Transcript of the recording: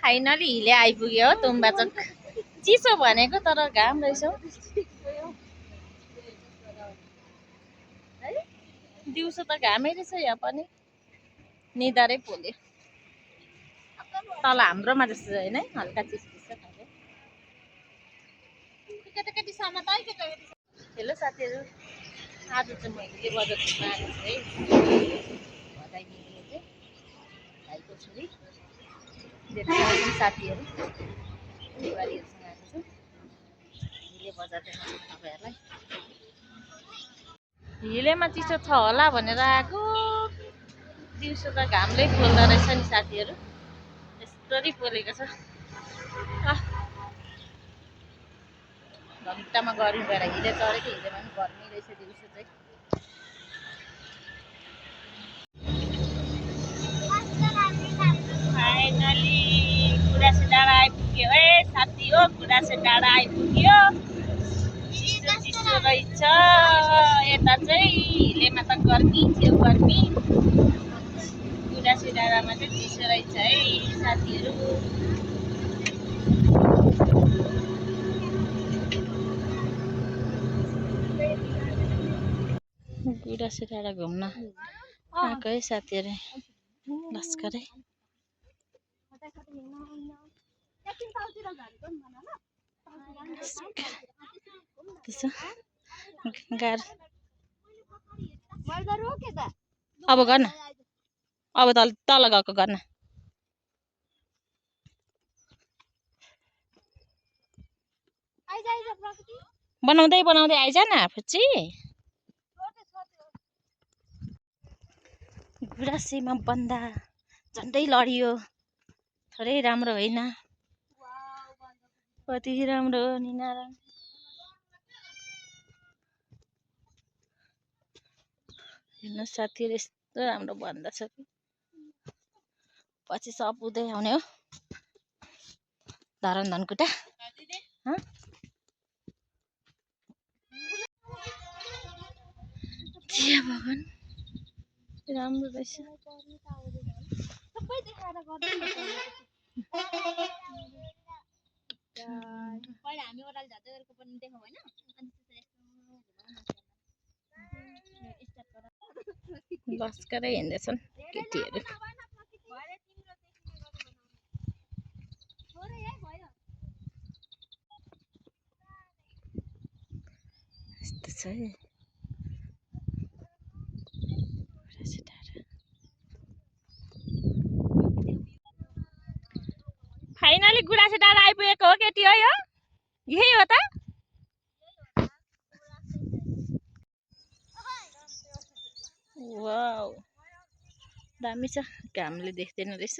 Finally हिले आइपुग्यो हो तुम्बाचोक। चिसो भनेको तर घाम रहेछ हौ। दिउँसो त घामै रहेछ यहाँ पनि। निधारै पोल्यो। तल हाम्रोमा जस्तो होइन है, हल्का चिसचिस छ खाले। हेलो साथीहरू, आज चाहिँ मैले बजार घुम्न आएको छु है। बधाई दिने चाहिँ भाइको छोरी जेठीसँग साथीहरू परिवारहरूसँग आएको छु। हिले बजार देखाउँछु तपाईँहरूलाई। हिलेमा चिसो छ होला भनेर आएको। दिउँसो त घामले पोल्दो रहेछ नि साथीहरू। यस्तरी पोलेको छ। घन्टामा गर्मी भएर हिले चढेको, हिलेमा पनि गर्मी रहेछ दिउँसो चाहिँ। फाइनली गुराँसे डाँडा आइपुग्यो है साथी हो। गुराँसे डाँडा आइपुग्यो। चिसो चिसो रहेछ यता चाहिँ। हिलेमा त गर्मी थियो गर्मी। गुराँसे डाँडामा चाहिँ चिसो रहेछ है साथीहरू। गुराँसे डाँडा घुम्न आएको है साथीहरू। लस्करै अब गर्न, अब तल गएको गर्न। बनाउँदै बनाउँदै आइज न फुच्ची। गुराँसेमा बन्दा झन्डै लडियो। थोरै राम्रो होइन। कति राम्रो हो नि नारायण। हेर्नु साथीहरू, यस्तो राम्रो बन्दा छ कि पछि सब उधै आउने हो। धरन धनकुटा भगवान, राम्रो रहेछ। लस्करै हिँड्दैछन् केटीहरू। यस्तो छ है। फाइनली गुराँसे डाँडा आइपुगेको हो केटी हो यो। यही हो त। वाउ, दामी छ। घामले देख्दैन रहेछ।